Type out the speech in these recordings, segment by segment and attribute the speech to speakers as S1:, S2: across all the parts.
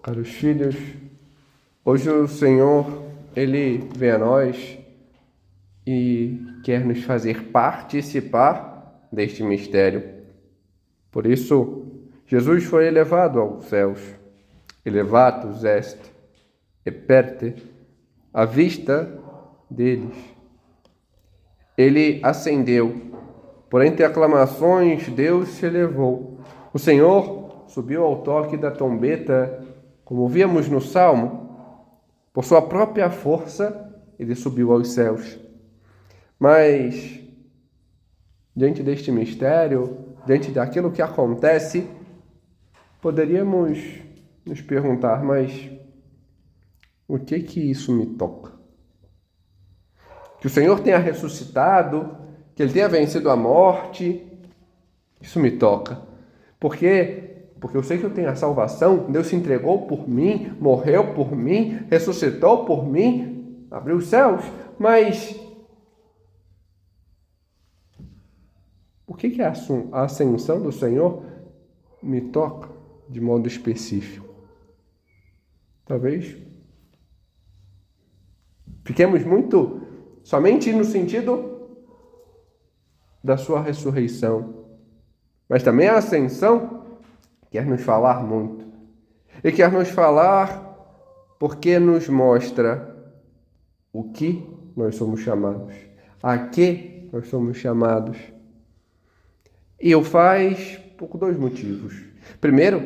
S1: Caros filhos, hoje o Senhor, Ele vem a nós e quer nos fazer participar deste mistério. Por isso, Jesus foi elevado aos céus, elevatus est, eperte, à vista deles. Ele ascendeu, por entre aclamações Deus se elevou. O Senhor subiu ao toque da trombeta, como víamos no Salmo. Por sua própria força, ele subiu aos céus. Mas, diante deste mistério, diante daquilo que acontece, poderíamos nos perguntar, mas o que isso me toca? Que o Senhor tenha ressuscitado, que Ele tenha vencido a morte, isso me toca. Porque eu sei que eu tenho a salvação, Deus se entregou por mim, morreu por mim, ressuscitou por mim, abriu os céus, mas por que a ascensão do Senhor me toca de modo específico? Talvez fiquemos muito somente no sentido da sua ressurreição, mas também a ascensão quer nos falar muito. E quer nos falar porque nos mostra o que nós somos chamados, a que nós somos chamados. E o faz por dois motivos. Primeiro,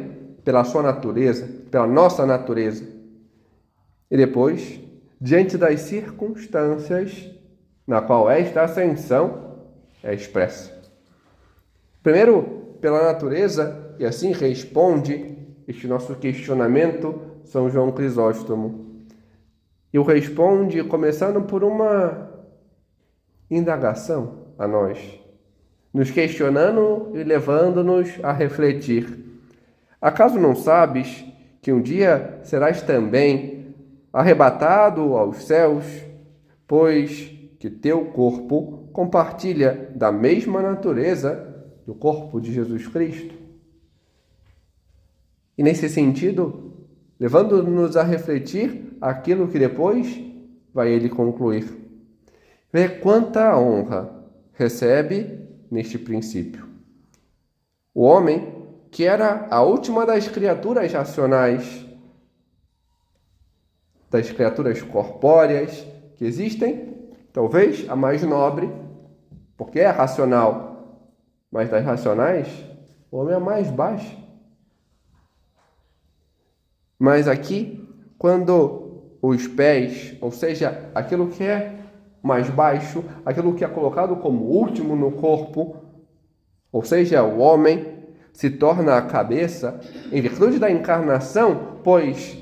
S1: pela sua natureza, pela nossa natureza. E depois, diante das circunstâncias na qual esta ascensão é expressa. Primeiro, pela natureza, e assim responde este nosso questionamento São João Crisóstomo. E o responde começando por uma indagação a nós, nos questionando e levando-nos a refletir. Acaso não sabes que um dia serás também arrebatado aos céus, pois que teu corpo compartilha da mesma natureza do corpo de Jesus Cristo? E nesse sentido, levando-nos a refletir aquilo que depois vai ele concluir. Vê quanta honra recebe neste princípio. O homem, que era a última das criaturas racionais, das criaturas corpóreas que existem, talvez a mais nobre, porque é racional, mas das racionais, o homem é a mais baixo. Mas aqui, quando os pés, ou seja, aquilo que é mais baixo, aquilo que é colocado como último no corpo, ou seja, o homem se torna a cabeça em virtude da encarnação, pois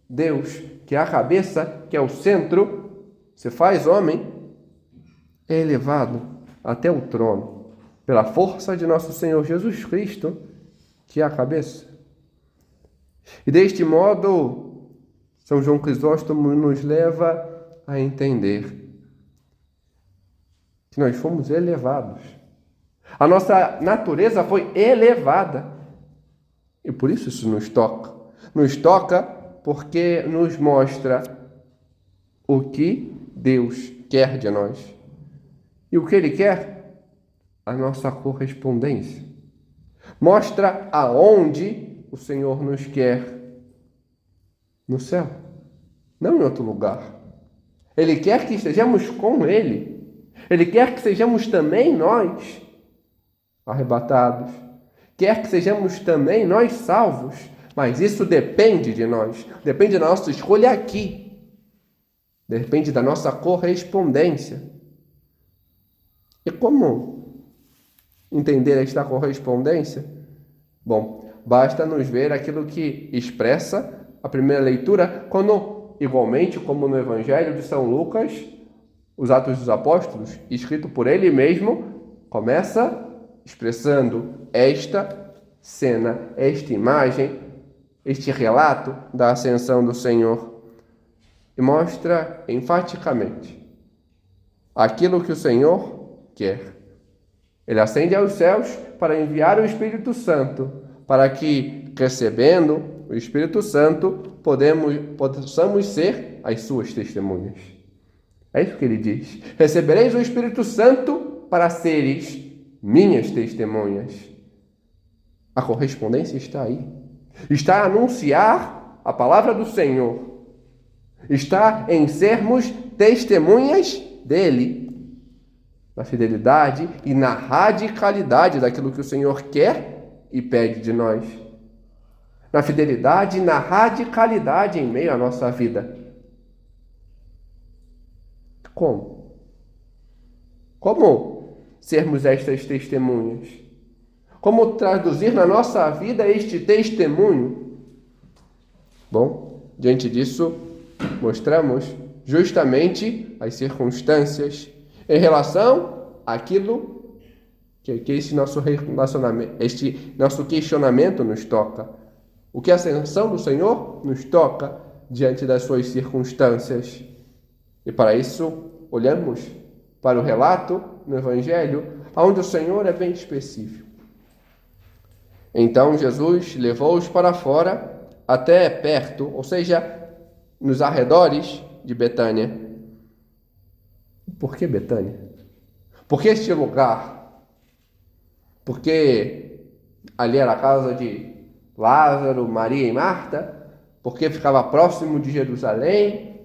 S1: Deus, que é a cabeça, que é o centro, se faz homem, é elevado até o trono, pela força de nosso Senhor Jesus Cristo, que é a cabeça. E deste modo, São João Crisóstomo nos leva a entender que nós fomos elevados. A nossa natureza foi elevada. E por isso nos toca. Nos toca porque nos mostra o que Deus quer de nós. E o que Ele quer? A nossa correspondência. Mostra aonde o Senhor nos quer. No céu. Não em outro lugar. Ele quer que estejamos com Ele. Ele quer que sejamos também nós arrebatados. Quer que sejamos também nós salvos. Mas isso depende de nós. Depende da nossa escolha aqui. Depende da nossa correspondência. E como entender esta correspondência? Bom, basta nos ver aquilo que expressa a primeira leitura, quando, igualmente como no Evangelho de São Lucas, os Atos dos Apóstolos, escrito por ele mesmo, começa expressando esta cena, esta imagem, este relato da ascensão do Senhor. E mostra enfaticamente aquilo que o Senhor quer. Ele ascende aos céus para enviar o Espírito Santo, para que, recebendo o Espírito Santo, possamos ser as suas testemunhas. É isso que ele diz. Recebereis o Espírito Santo para seres minhas testemunhas. A correspondência está aí. Está a anunciar a palavra do Senhor. Está em sermos testemunhas dele. Na fidelidade e na radicalidade daquilo que o Senhor quer e pede de nós. Na fidelidade e na radicalidade em meio à nossa vida. Como? Como sermos estas testemunhas? Como traduzir na nossa vida este testemunho? Bom, diante disso, mostramos justamente as circunstâncias em relação àquilo que esse nosso relacionamento, este nosso questionamento nos toca. O que a ascensão do Senhor nos toca diante das suas circunstâncias. E para isso, olhamos para o relato no Evangelho, onde o Senhor é bem específico. Então Jesus levou-os para fora, até perto, ou seja, nos arredores de Betânia. Por que Betânia? Por que este lugar? Porque ali era a casa de Lázaro, Maria e Marta? Porque ficava próximo de Jerusalém?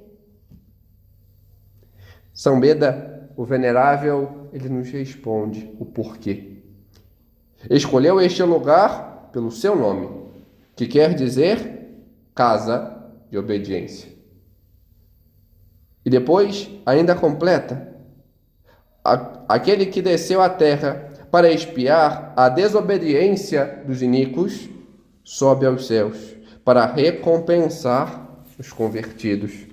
S1: São Beda, o venerável, ele nos responde o porquê. Escolheu este lugar pelo seu nome, que quer dizer casa de obediência. E depois ainda completa: aquele que desceu à terra para expiar a desobediência dos iníquos, sobe aos céus para recompensar os convertidos.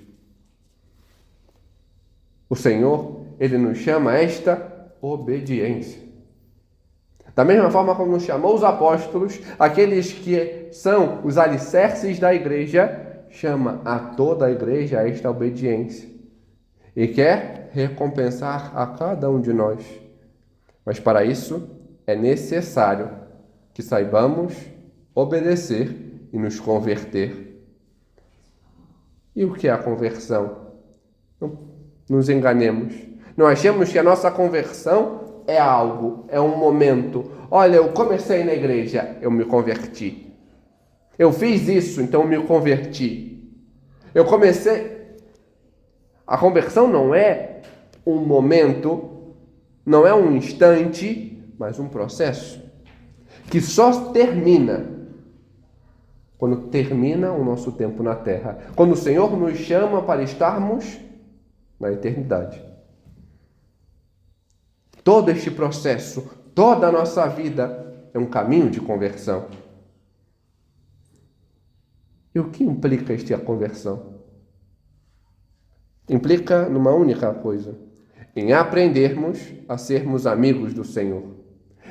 S1: O Senhor, ele nos chama a esta obediência. Da mesma forma como nos chamou os apóstolos, aqueles que são os alicerces da igreja, chama a toda a igreja a esta obediência. E quer recompensar a cada um de nós. Mas para isso é necessário que saibamos obedecer e nos converter. E o que é a conversão? Não nos enganemos. Não achemos que a nossa conversão é algo, é um momento. Olha, eu comecei na igreja, eu me converti. Eu fiz isso, então eu me converti. Eu comecei... A conversão não é um momento, não é um instante, mas um processo que só termina quando termina o nosso tempo na terra, quando o Senhor nos chama para estarmos na eternidade. Todo este processo, toda a nossa vida é um caminho de conversão. E o que implica esta conversão? Implica numa única coisa: em aprendermos a sermos amigos do Senhor,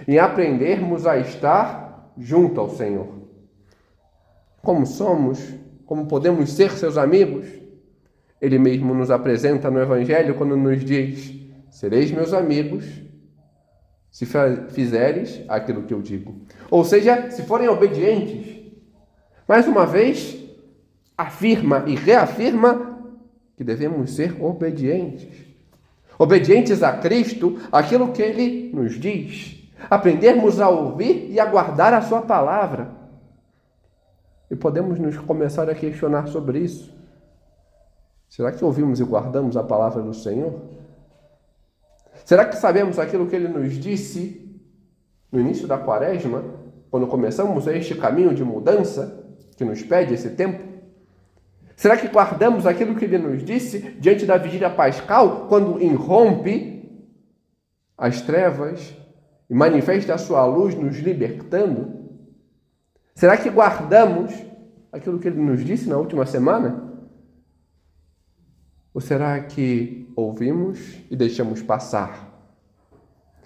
S1: em aprendermos a estar junto ao Senhor. Como somos, como podemos ser seus amigos? Ele mesmo nos apresenta no Evangelho quando nos diz: sereis meus amigos se fizeres aquilo que eu digo. Ou seja, se forem obedientes. Mais uma vez, afirma e reafirma que devemos ser obedientes. Obedientes a Cristo, aquilo que Ele nos diz. Aprendermos a ouvir e a guardar a sua palavra. E podemos nos começar a questionar sobre isso. Será que ouvimos e guardamos a palavra do Senhor? Será que sabemos aquilo que Ele nos disse no início da Quaresma, quando começamos este caminho de mudança que nos pede esse tempo? Será que guardamos aquilo que Ele nos disse diante da vigília pascal, quando irrompe as trevas e manifesta a sua luz nos libertando? Será que guardamos aquilo que Ele nos disse na última semana? Ou será que ouvimos e deixamos passar?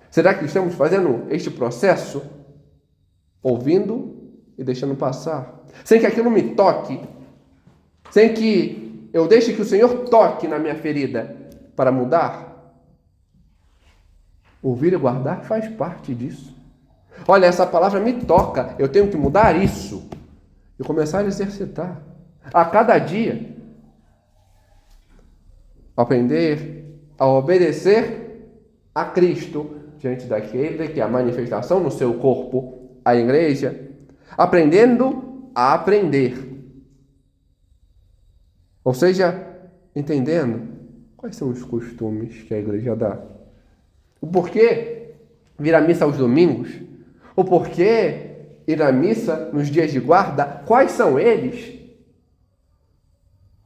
S1: Será que estamos fazendo este processo ouvindo e deixando passar? Sem que aquilo me toque, sem que eu deixe que o Senhor toque na minha ferida para mudar? Ouvir e guardar faz parte disso. Olha, essa palavra me toca, eu tenho que mudar isso. e começar a exercitar a cada dia. Aprender a obedecer a Cristo diante daquele que é a manifestação no seu corpo, a igreja, aprendendo a aprender. Ou seja, entendendo quais são os costumes que a igreja dá. O porquê vir à missa aos domingos, o porquê ir à missa nos dias de guarda, quais são eles?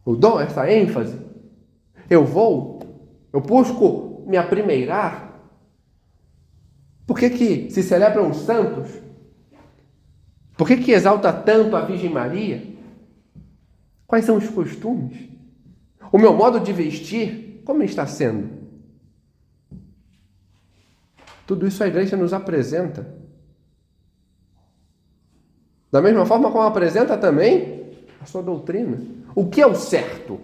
S1: Eu dou essa ênfase. Eu busco me aprimeirar. Por que se celebram os santos? Por que exalta tanto a Virgem Maria? Quais são os costumes? O meu modo de vestir, como está sendo? Tudo isso a igreja nos apresenta. Da mesma forma como apresenta também a sua doutrina. O que é o certo?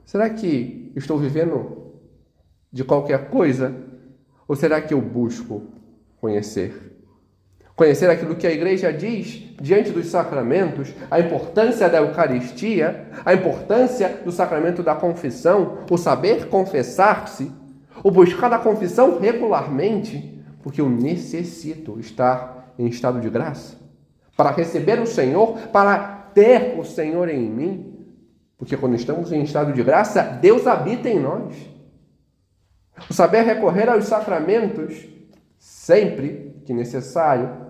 S1: Será que estou vivendo de qualquer coisa? Ou será que eu busco conhecer? Conhecer aquilo que a igreja diz diante dos sacramentos, a importância da Eucaristia, a importância do sacramento da confissão, o saber confessar-se, o buscar a confissão regularmente, porque eu necessito estar em estado de graça, para receber o Senhor, para ter o Senhor em mim, porque quando estamos em estado de graça, Deus habita em nós. O saber recorrer aos sacramentos sempre que necessário.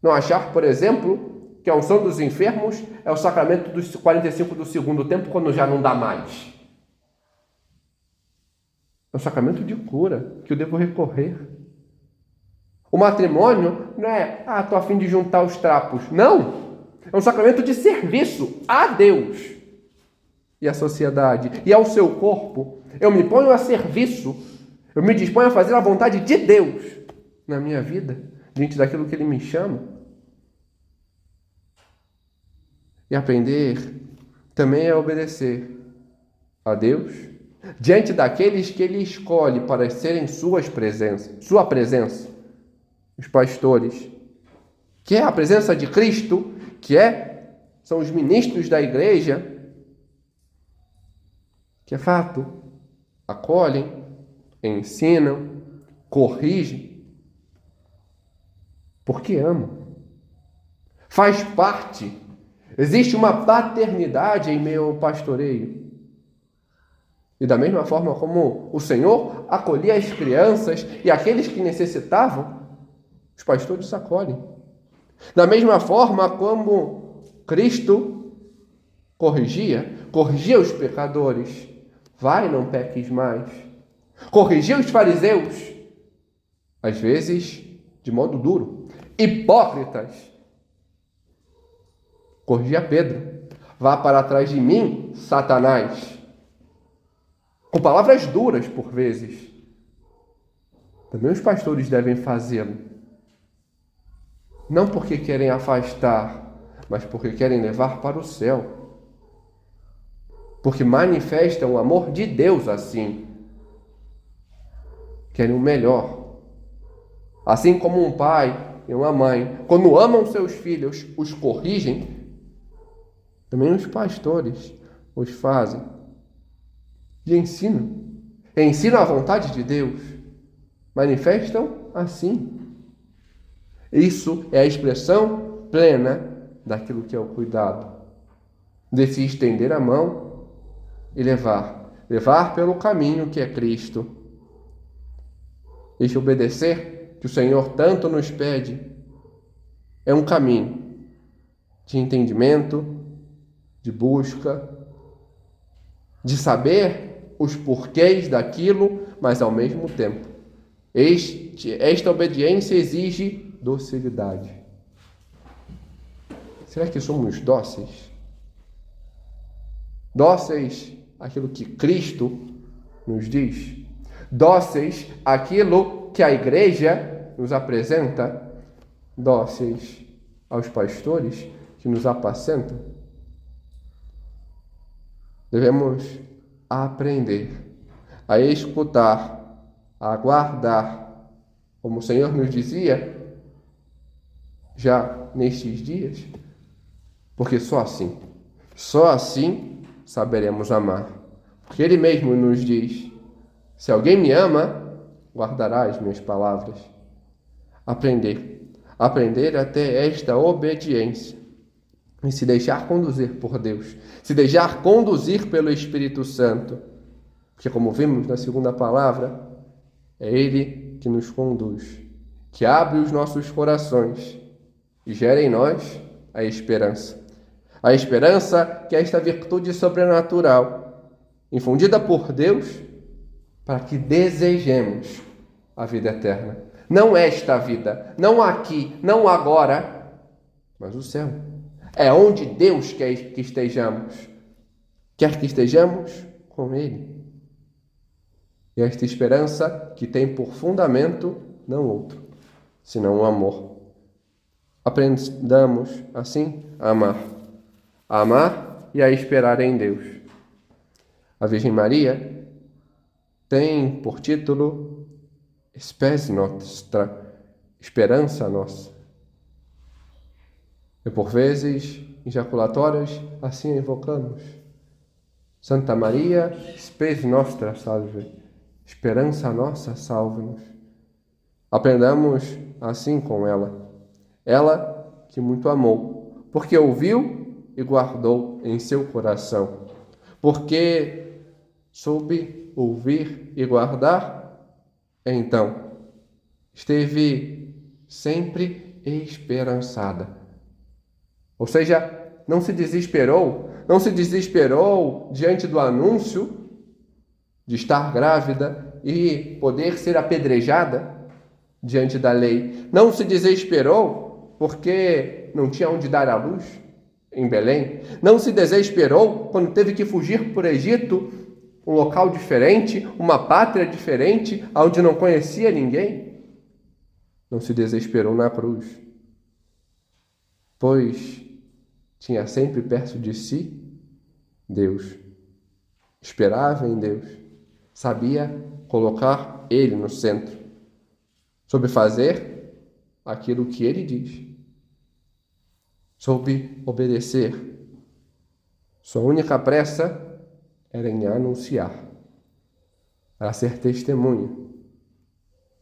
S1: Não achar, por exemplo, que a unção dos enfermos é o sacramento dos 45 do segundo tempo, quando já não dá mais. É um sacramento de cura que eu devo recorrer. O matrimônio não é, estou a fim de juntar os trapos. Não! É um sacramento de serviço a Deus e à sociedade e ao seu corpo. Eu me ponho a serviço. Eu me disponho a fazer a vontade de Deus na minha vida, diante daquilo que Ele me chama. E aprender também é obedecer a Deus diante daqueles que Ele escolhe para serem sua presença, os pastores, que é a presença de Cristo, são os ministros da igreja, que é fato, acolhem, ensinam, corrigem, porque amam. Faz parte. Existe uma paternidade em meio ao pastoreio. E da mesma forma como o Senhor acolhia as crianças e aqueles que necessitavam, os pastores acolhem. Da mesma forma como Cristo corrigia os pecadores. Vai, não peques mais. Corrigia os fariseus, às vezes de modo duro. Hipócritas. Corrigia Pedro. Vá para trás de mim, Satanás. Com palavras duras, por vezes. Também os pastores devem fazê-lo. Não porque querem afastar, mas porque querem levar para o céu. Porque manifestam o amor de Deus assim. Querem o melhor. Assim como um pai e uma mãe, quando amam seus filhos, os corrigem, também os pastores os fazem. E ensinam. Ensinam a vontade de Deus. Manifestam assim. Isso é a expressão plena daquilo que é o cuidado. De se estender a mão e levar pelo caminho que é Cristo. Este obedecer que o Senhor tanto nos pede é um caminho de entendimento, de busca, de saber os porquês daquilo, mas ao mesmo tempo, esta obediência exige docilidade. Será que somos dóceis? Dóceis àquilo que Cristo nos diz? Dóceis àquilo que a igreja nos apresenta? Dóceis aos pastores que nos apacentam? Devemos aprender a escutar, a aguardar, como o Senhor nos dizia, já nestes dias? Porque só assim saberemos amar. Porque Ele mesmo nos diz: se alguém me ama, guardará as minhas palavras. Aprender até esta obediência e se deixar conduzir por Deus, se deixar conduzir pelo Espírito Santo, porque como vimos na segunda palavra, é Ele que nos conduz, que abre os nossos corações e gera em nós a esperança. A esperança que é esta virtude sobrenatural, infundida por Deus, para que desejemos a vida eterna. Não esta vida, não aqui, não agora, mas o céu. É onde Deus quer que estejamos. Quer que estejamos com Ele. E esta esperança que tem por fundamento não outro, senão o amor. Aprendamos, assim, a amar. A amar e a esperar em Deus. A Virgem Maria tem por título Spes Nostra, esperança nossa. E por vezes, em jaculatórias, assim a invocamos. Santa Maria, Spes Nostra, salve. Esperança nossa, salve-nos. Aprendamos assim com ela. Ela que muito amou, porque ouviu e guardou em seu coração. Porque soube ouvir e guardar, então esteve sempre esperançada. Ou seja, não se desesperou diante do anúncio de estar grávida e poder ser apedrejada diante da lei. Não se desesperou porque não tinha onde dar à luz em Belém. Não se desesperou quando teve que fugir para o Egito, um local diferente, uma pátria diferente, onde não conhecia ninguém. Não se desesperou na cruz, pois tinha sempre perto de si Deus. Esperava em Deus. Sabia colocar Ele no centro. Soube fazer aquilo que Ele diz. Soube obedecer. Sua única pressa era em anunciar. Era ser testemunha.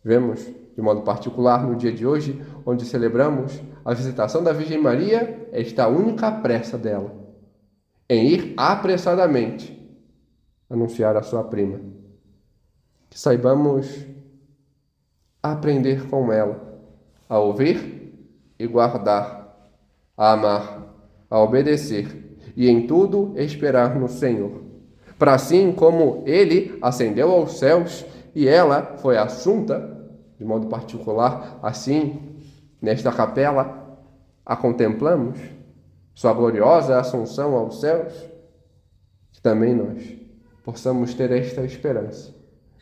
S1: Vemos, de modo particular, no dia de hoje, onde celebramos a visitação da Virgem Maria, esta única pressa dela, em ir apressadamente anunciar a sua prima. Que saibamos aprender com ela, a ouvir e guardar, a amar, a obedecer e em tudo esperar no Senhor. Para assim como Ele ascendeu aos céus e ela foi assunta, de modo particular, assim, nesta capela, a contemplamos, sua gloriosa assunção aos céus, que também nós possamos ter esta esperança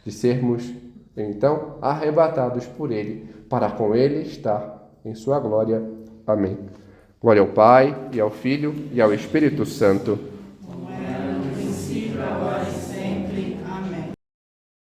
S1: de sermos, então, arrebatados por Ele, para com Ele estar em sua glória. Amém. Glória ao Pai, e ao Filho, e ao Espírito Santo,